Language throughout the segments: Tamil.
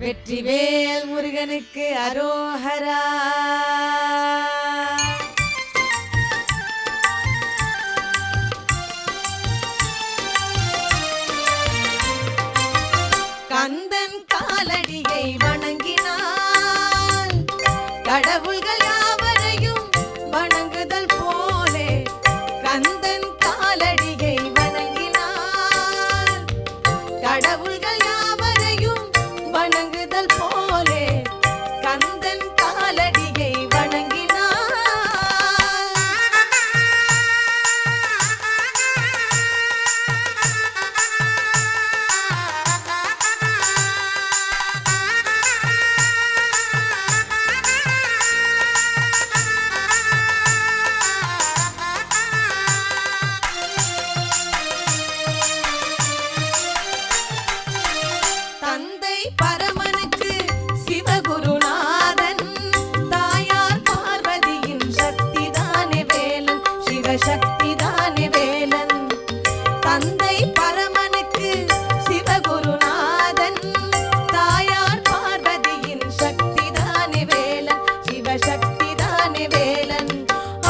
வெற்றிவேல் முருகனுக்கு அரோஹரா. கந்தன் காலடியை வணங்கினான் கடவுள்கள் யாவரையும் வணங்குதல் போலே. கந்தன் காலடியை வணங்கினான் கடவுள்கள் யாவரையும் வணங்குதல் போலே. கந்தன் காலடியை வணங்கினான். தந்தை பரமனுக்கு சிவகுருநாதன், தாயார் பார்வதியின் சக்திதானே வேலன், சிவசக்திதானே வேலன். தந்தை பரமனுக்கு சிவகுருநாதன், தாயார் பார்வதியின் சக்திதானே வேலன், சிவசக்திதானே வேலன்.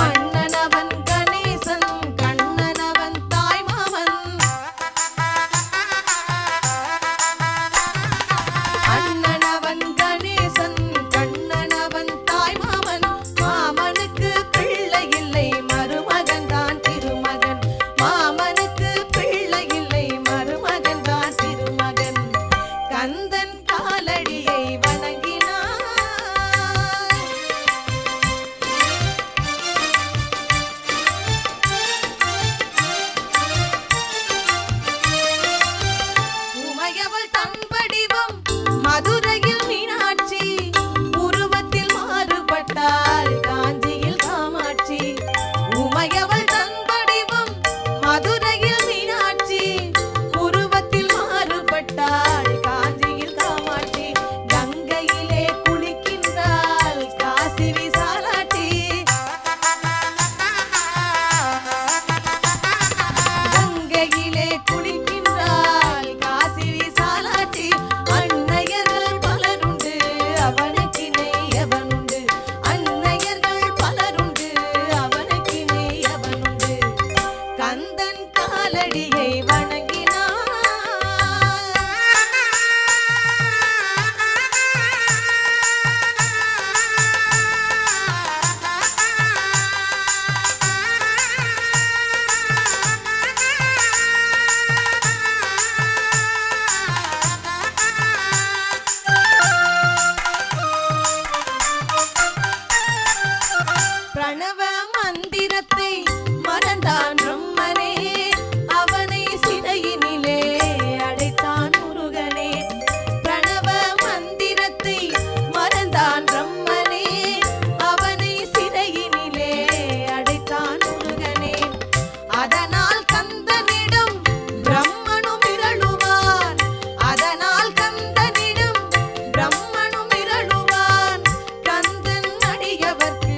அண்ணனவன் கணேசன், கண்ணனவன் தாய்மாமன். அண்ணனவன் கணேசன், கண்ணனவன் தாய்மாமன். மாமனுக்கு பிள்ளை இல்லை, மருமகன் தான் திருமகன். மாமனுக்கு பிள்ளை இல்லை, மருமகன் தான் திருமகன். கந்தன் காலடியை வணங்கினான். உமையவள் தம்படிவம் மதுரையில் மீனாட்சி, உருவத்தில் மாறுபட்டாள் காஞ்சியில் காமாட்சி. உமையவள் தம்படிவம் மதுரையில் மீனாட்சி, உருவத்தில் மாறுபட்டாள் காஞ்சியில் காமாட்சி. கங்கையிலே குளிக்கின்றாள் காசி விசாலாட்சி. கங்கையிலே குளிக்கின்றாள் காசி விசாலாட்சி. அன்னையர்கள் பலருண்டு அவனுக்கினை எவனுண்டு, அன்னையர்கள் பலருண்டு அவனுக்கினை எவனுண்டு. கந்தன் காலடியை வணங்கினான். பிரணவ மந்திரத்தை மறந்தான் பிரம்மனே, அவனை சிறையினிலே அடைத்தான் முருகனே. பிரணவ மந்திரத்தை மறந்தான் பிரம்மனே, அவனை சிறையினிலே அடைத்தான் முருகனே. அதனால் கந்தனிடம் பிரம்மனும் மிரளுவான், அதனால் கந்தனிடம் பிரம்மனும் மிரளுவான். கந்தன் அடியவர்க்கு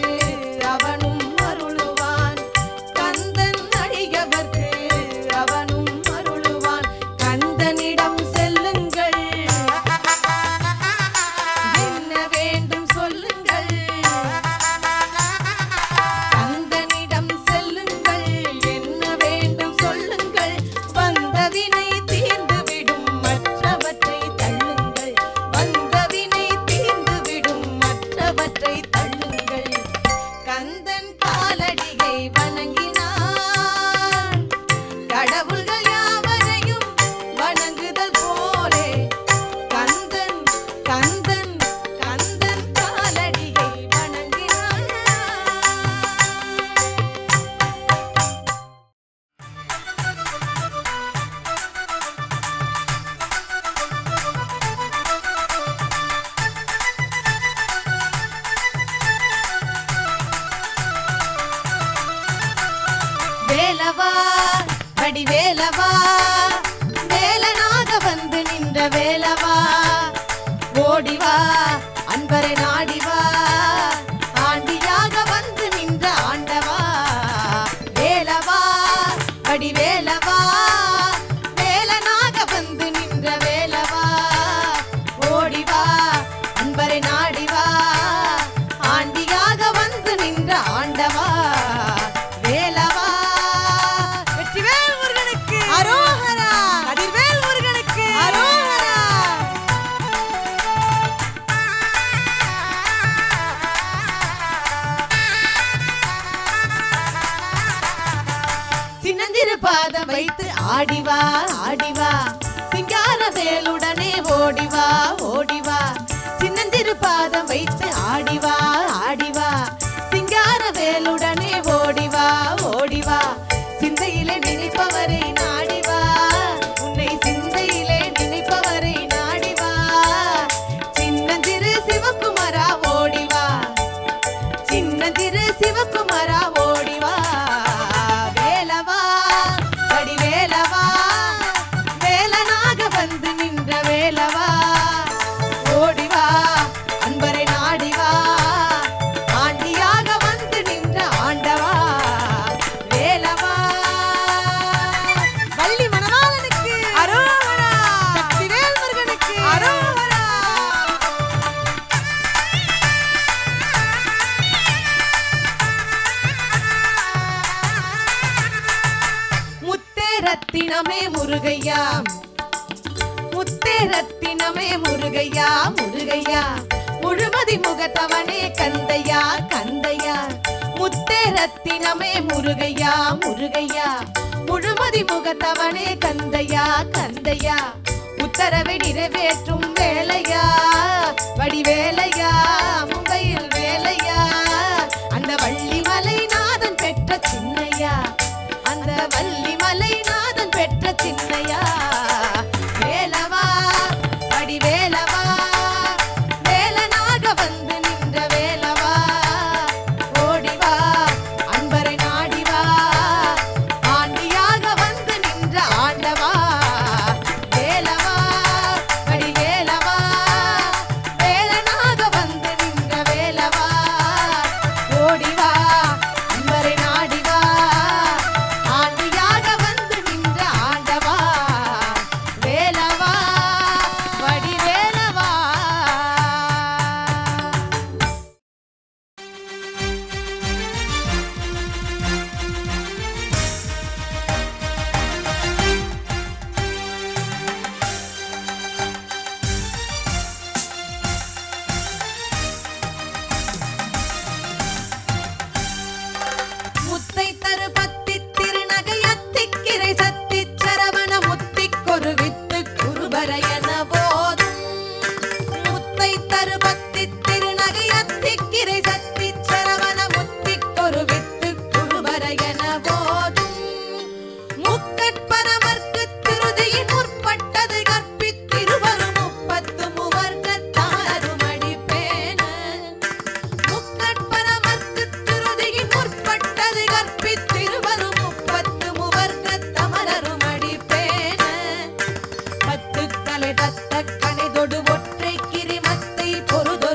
அவனும் அருளுவான், கந்தன் அடியவர்க்கு அவனும் அருளுவான். கந்தனிடம் செல்லுங்கள், என்ன வேண்டும் சொல்லுங்கள். கந்தனிடம் செல்லுங்கள், என்ன வேண்டும் சொல்லுங்கள். வந்தவினை தீர்ந்துவிடும் மற்றவற்றை தள்ளுங்கள், வந்தவினை தீர்ந்துவிடும் மற்றவற்றை தள்ளுங்கள். கந்தன் காலடியை வணங்கினான் கடவுள்கள் யாவரையும் வணங்குதல் போலே. கந்தன் கந்தன் கந்தன் காலடியை வணங்கினான். வேலவா வடிவேலவா, வேலனாக வந்து நின்ற வேலவா. ஓடிவா அன்பரை நாடிவா, ஆண்டியாக வந்து நின்ற ஆண்டவா. வேலவா வடிவேலவா, வேலனாக வந்து நின்ற வேலவா. ஓடி வா அன்பரை நாடி வா ஆண்டியாக வந்து நின்ற ஆண்டவா வேலவா. வெற்றிவேல் முருகனுக்கு அரோகரா. கதிர்வேல் முருகனுக்கு அரோகரா. சின்னஞ்சிறு பாதம் வைத்து ஆடிவா ஆடிவா சிங்கார வேலுடனே ஓடிவா ஓடிவா சின்னஞ்சிறு பாதம் வைத்து ஆடிவா ஆடிவா சிங்கார வேலுடனே ஓடிவா ஓடிவா சிந்தையிலே நினைப்பவரை நாடிவா உன்னை சிந்தையிலே நினைப்பவரை நாடிவா சின்னஞ்சிறு சிவகுமாரா ஓடிவா சின்னஞ்சிறு சிவகுமாரா ஓடிவா வேலவா வடிவேலவா வேலனாக வந்து நின்ற வேலவா ஓடிவா அன்பரை நாடிவா ஆண்டியாக வந்து நின்ற ஆண்டவா வேலவா. வள்ளி மணவாளனுக்கு அரோகரா. சக்திவேல் முருகனுக்கு அரோகரா. முத்தே ரத்தினமே முருகையா முத்தே ரத்தினமே முருகையா முருகையா முழுமதி முகத்தவனே கந்தையா கந்தையா முத்தே ரத்தினமே முருகையா முருகையா முழுமதி முகத்தவனே கந்தையா கந்தையா உத்தரவை நிறைவேற்றும் வேலையா வடிவேலையா மும்பையில் வேலையா அந்த வள்ளிமலை நாதன் பெற்ற சின்னையா அந்த வள்ளிமலை நாதன் பெற்ற சின்னையா வேலவா வடிவேலவா வேலனாக வந்து நின்ற வேலவா ஓடிவா அன்பரை நாடிவா ஆண்டியாக வந்து நின்ற ஆண்டவா வேலவா வடிவேலவா வேலனாக வந்து நின்ற வேலவா ஓடிவா அன்பரை நாடிவா ஆண்டியாக வந்து நின்ற ஆண்டவா வேலவா வடிவேலவா. முத்தை தரு பத்தி திருநகை அத்திக்கிரை சத்தி சரவண முத்திக்கொரு வித்து குருபரையன போதும் முத்தை தரு பத்தி திருநகை அத்திக்கிரை சத்தி சரவண முத்திக்கொரு வித்து குருபரையன போதும் முக்கட்பரமர்க்கு திருதியின் முற்பட்டது கற்பித்திருவரும் முப்பத்து முவர்க்கத்தாரும் அடிப்பேன முக்கட்பரமர்க்கு திருதியின் முற்பட்டது கற்பித்திருவரும் முப்பத்து முவர்க்கத்தமரரும் அடிப்பேன பத்து தலை தத்த கணைதொடு ஒற்றை கிரிமத்தை பொருதொரு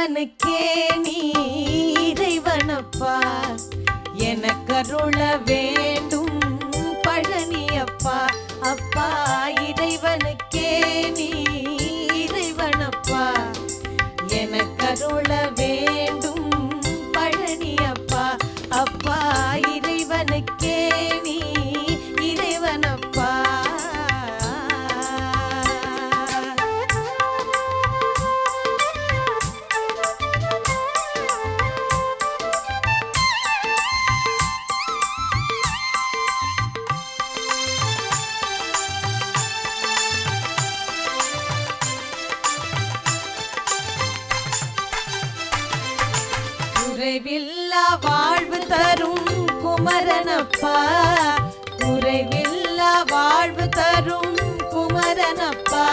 இறைவனுக்கே நீ இறைவனப்பா எனக்கருள வேண்டும் பழனியப்பா அப்பா இறைவனுக்கே நீ இறைவனப்பா எனக்கருள வேண்டும் பழனியப்பா அப்பா இறைவனுக்கே நீ இறைவனப்பா குறைவில்லா வாழ்வு தரும் குமரனப்பா குறைவில்லா வாழ்வு தரும் குமரனப்பா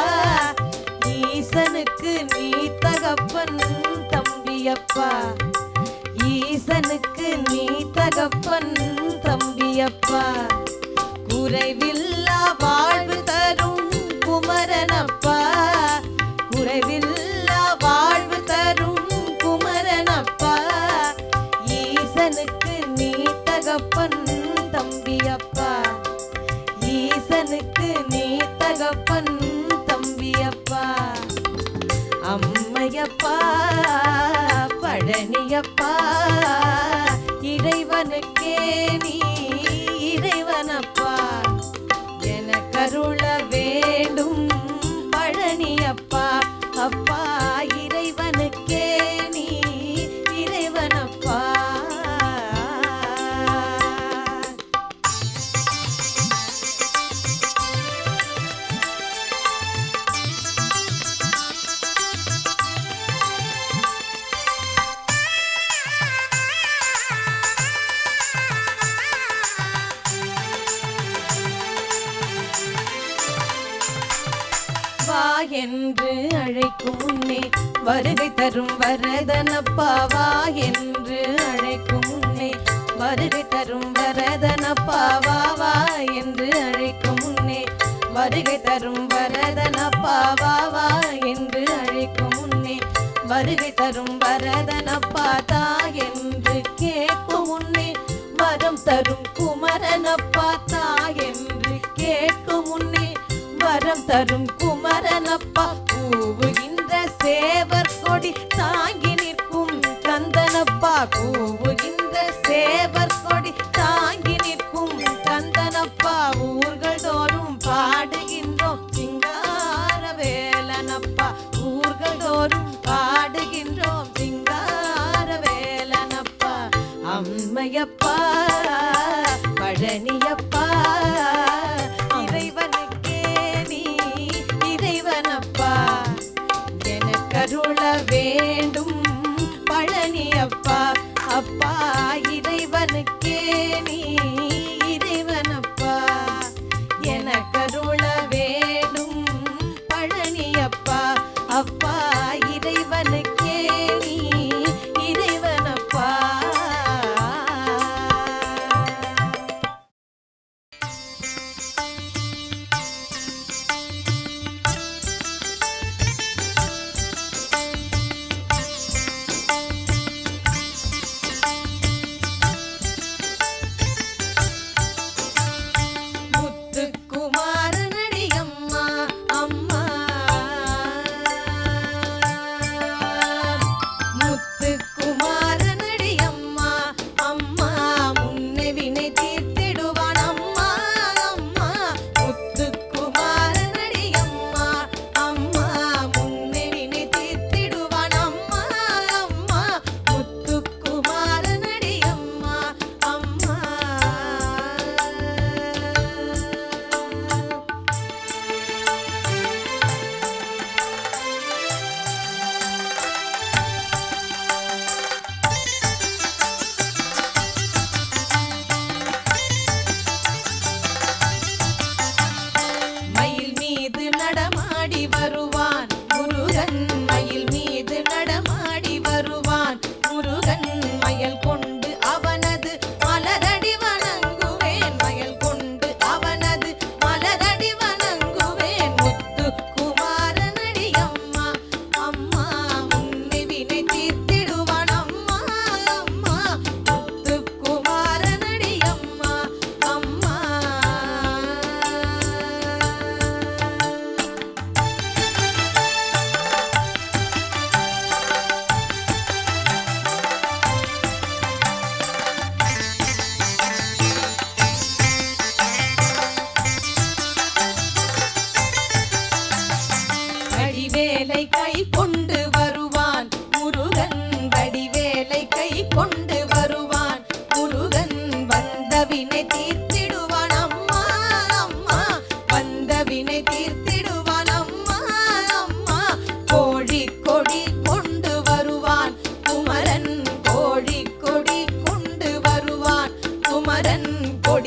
ஈசனுக்கு நீ தகப்பன் தம்பியப்பா ஈசனுக்கு நீ தகப்பன் தம்பியப்பா குறைவில்லா வாழ்வு தரும் குமரனப்பா குறைவில்லா வாழ்வு தரும் குமரனப்பா ஈசனுக்கு நீ தகப்பன் தம்பியப்பா ஈசனுக்கு நீ தகப்பன் தம்பியப்பா அம்மையப்பா பழனியப்பா இறைவனுக்கே நீ இறைவனப்பா எனக்கருள வேண்டும் பழனியப்பா அப்பா இறைவனுக்கே நீ இறைவனப்பா வா என்று அழைக்கும் முன்னே வருகை தரும் வரதனப்பா வா என்று அழைக்கும் முன்னே வருகை தரும் வரதனப்பா வா வா என்று அழைக்கும் முன்னே வருகை தரும் வரதனப்பா வா வா என்று அழைக்கும் முன்னே வருகை தரும் வரதனப்பா தா என்று கேட்கும் முன்னே வரம் தரும் குமரனப்பா தா என்று கேட்கும் முன்னே வரம் தரும் குமரனப்பா கூவுகின்ற சேவர் கொடி தாங்கி நிற்கும் கந்தனப்பா கூவுகின்ற சேவர் கொடி தாங்கி நிற்கும் கந்தனப்பா ஊர்கள் தோறும் பாடுகின்றோம் சிங்கார வேலனப்பா ஊர்கள் தோறும் பாடுகின்றோம் சிங்கார வேலனப்பா அம்மையப்பா பழனியப்பா இறைவனுக்கே நீ இறைவனப்பா எனக்கருள வேண்டும் பழனியப்பா அப்பா இறைவனுக்கே நீ இறைவனப்பா எனக்கருள வேண்டும் பழனியப்பா அப்பா இறைவனுக்கே நீ இறைவனப்பா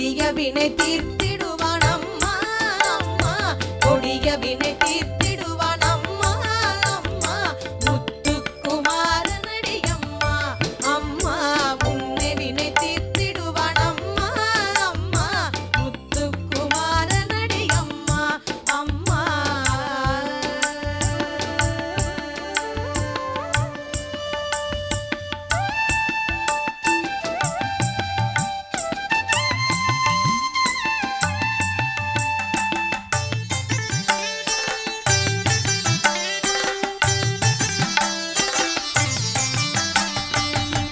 கொடிய வினை தீர்த்திடுவான் அம்மா அம்மா கொடிய வினை தீர்த்திடுவான் அம்மா அம்மா முத்துக்குமாரனடி அம்மா அம்மா முன்னே வினை தீர்த்திடுவான் அம்மா அம்மா முத்துக்குமாரனடி அம்மா அம்மா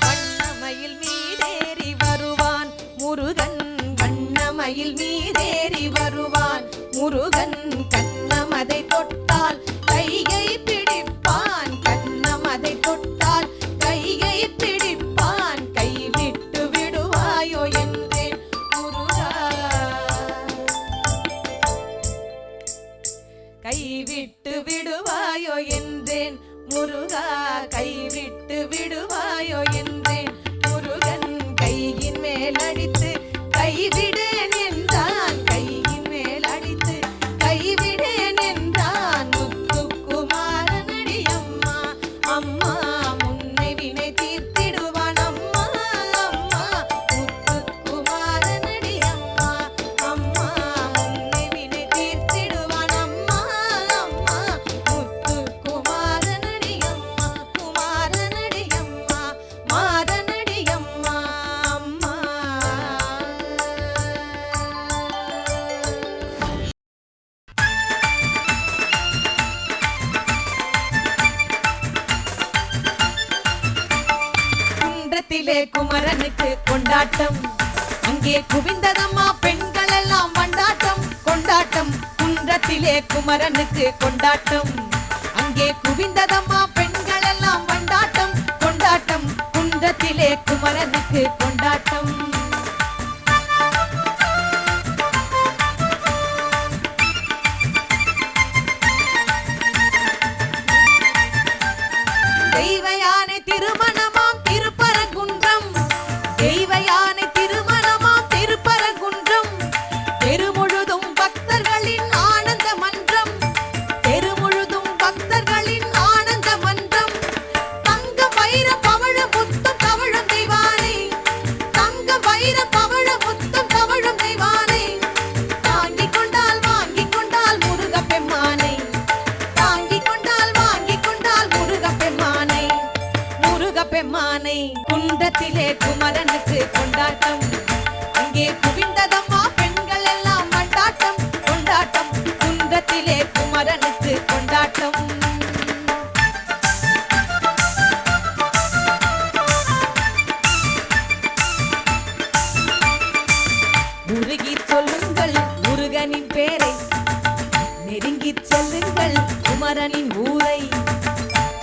வண்ணமயில் மீதேறி வருவான் முருகன் வண்ணமயில் மீதேறி வருவான் முருகன் கண்ணமதை தொட்டால் கையை பிடிப்பான் கண்ணமதை தொட்டால் கையை பிடிப்பான் கைவிட்டு விடுவாயோ என்றேன் முருகா கைவிட்டு விடுவாயோ என்றேன் முருகா கைவிட்டு விடுவாயோ என்றேன் முருகன் கையின் மேல் அடித்து கைவிடேன் என்றான் கையின் மேல் அடித்து கைவிடேன் என்றான் முத்துக்குமாரனடி அம்மா அம்மா முன்னை வினை தீர்த்திடுவான் அம்மா அம்மா முத்துக்குமாரனடி அம்மா அம்மா முன்னை வினை தீர்த்திடுவான் அம்மா அம்மா முத்துக்குமாரனடி அம்மா குமாரனடி அம்மா மாரனடி அம்மா அம்மா குன்றத்திலே குமரனுக்கு கொண்டாட்டம் அங்கே குவிந்ததம்மா பெண்கள் எல்லாம் கொண்டாட்டம் கொண்டாட்டம் குன்றத்திலே குமரனுக்கு கொண்டாட்டம் அங்கே குவிந்ததம்மா பெண்கள் எல்லாம் கொண்டாட்டம் கொண்டாட்டம் குன்றத்திலே குமரனுக்கு கொண்டாட்டம் தெய்வ யானை திருமணமாம் திருப்பரங்குன்றம் தெய்வ யானை திருமணமாம் திருப்பரங்குன்றம் தெருமுழுதும் பக்தர்களின் ஆனந்த மன்றம் தெருமுழுதும் பக்தர்களின் ஆனந்த மன்றம் தங்க வைர பவழ முத்தும் தவழும் தெய்வானை தங்க வைர பவழ முத்தும் தவழும் தெய்வானை வாங்கிக் கொண்டால் முருக பெம்மானை வாங்கிக் கொண்டால் முருக பெம்மானை முருக பெம்மானை குன்றத்திலே குமரனுக்கு கொண்டாட்டம் அங்கே குவிந்ததம்மா பெண்கள் எல்லாம் கொண்டாட்டம் கொண்டாட்டம் குன்றத்திலே குமரனுக்கு கொண்டாட்டம் முருகிச் சொல்லுங்கள் முருகனின் பேரை நெருங்கிச் செல்லுங்கள் குமரனின் ஊரை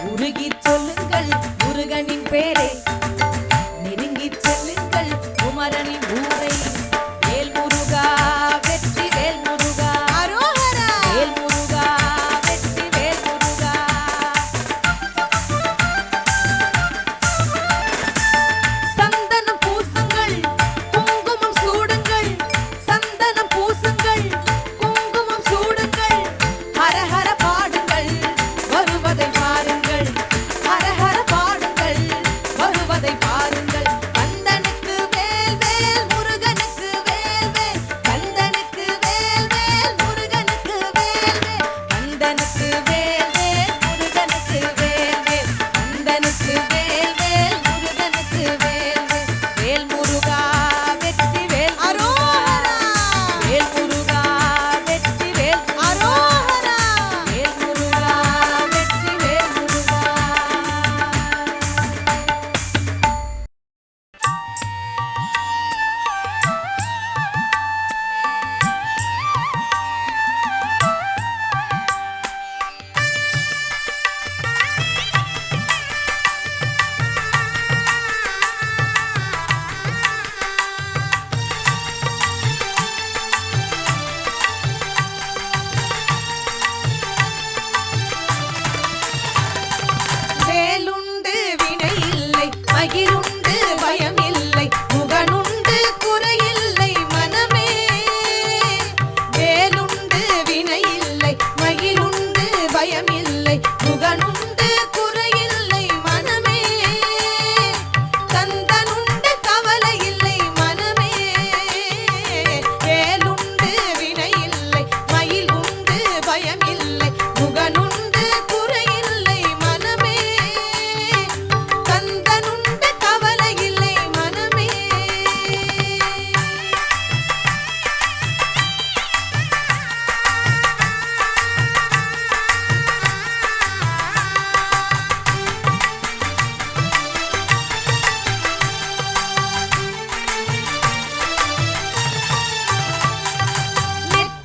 உருகிச் சொல்லுங்கள் முருகனின் பேரை நெருங்கிச் செல்லுங்கள் குமரனின் ஊரை வேல் முருகா வெற்றி வேல் முருகா அரோகரா வேல் முருகா வெற்றி வேல் முருகா சந்தனம் பூசுங்கள் குங்குமம் சூடுங்கள் சந்தனம் பூசுங்கள் குங்குமம் சூடுங்கள் ஹரஹர பாடுங்கள் வருவதை பாருங்கள் ஹரஹர பாடுங்கள் வருவதை பாருங்கள் கந்தனுக்கு வேல் வேல் முருகனுக்கு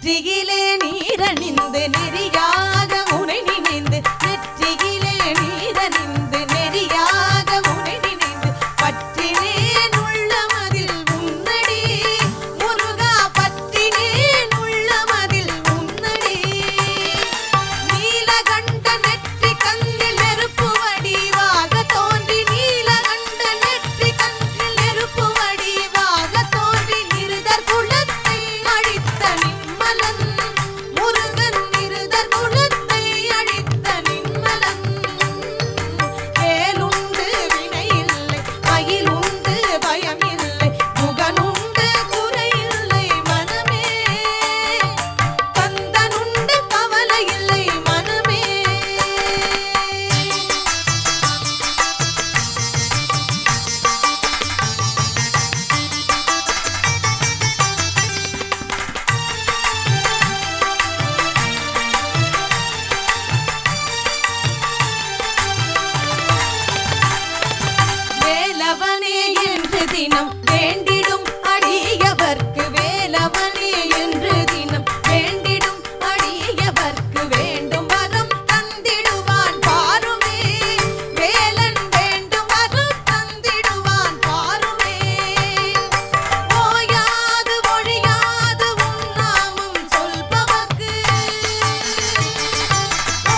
நெற்றியிலே நீரணிந்து நெறியாக உனை நினைந்து நெற்றியிலே நீரணிந்து நெறியாக உனை நினைந்து பற்றினேன் உள்ளமதில் உன்னடி முருகா பற்றினேன் உள்ளமதில் உன்னடி நீலகண்ட நெற்றி கண்ணில் நெருப்பு வடிவாக தோன்றி நீலகண்ட நெற்றி கண்ணில் நெருப்பு வடிவாக தோன்றி நிருதர் குலத்தை அழித்த நிம்மலன் முருகன் நிருதர் குலத்தை அழித்த நிம்மலன் வேலுண்டு வினையில்லை மயிலுண்டு பயமில்லை முகனுண்டு குறையில்லை மனமே கந்தனுண்டு கவலை இல்லை மனமே வேலவனே என்று தினம் வேண்டிடும் அடியவர்க்கு வேலவனே என்று தினம் வேண்டிடும் அடியவர்க்கு வேண்டும் வரம் தந்திடுவான் பாருமே வேலன் வேண்டும் வரம் தந்திடுவான் பாருமே ஓயாது ஒழியாது உன் நாமம் சொல்பவர்க்கு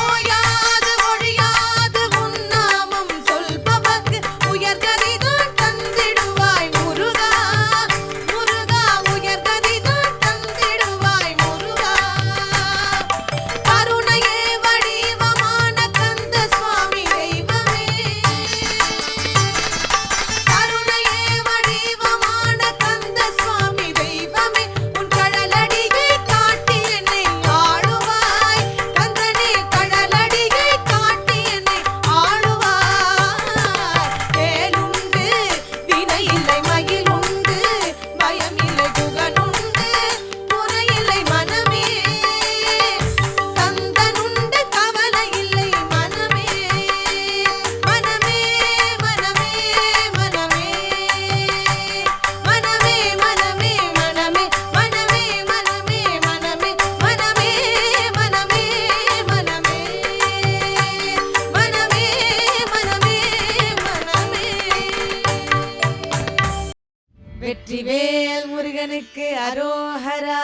ஓயாது ஒழியாது உன் நாமம் சொல்பவர்க்கு உயர்கதிதான் தந்திடுவாய் முருகா முருகா உயர்கதிதான் தந்திடுவாய் முருகா கருணையே வடிவமான கந்த சுவாமி தெய்வமே கருணையே வடிவமான கந்த சுவாமி தெய்வமே உன் கடலடியை காட்டி என்னை ஆளுவாய் கந்தனே கடலடியை காட்டி என்னை ஆளுவாய் வேலுண்டு வினையில்லை மயிலுண்டு பயமில்லை குகனுண்டு குறையில்லை மனமே கந்தனுண்டு கவலை இல்லை மனமே மனமே மனமே மனமே மனமே மனமே மனமே மனமே மனமே மனமே மனமே மனமே மனமே மனமே மனமே வெற்றிவேல் முருகனுக்கு அரோஹரா.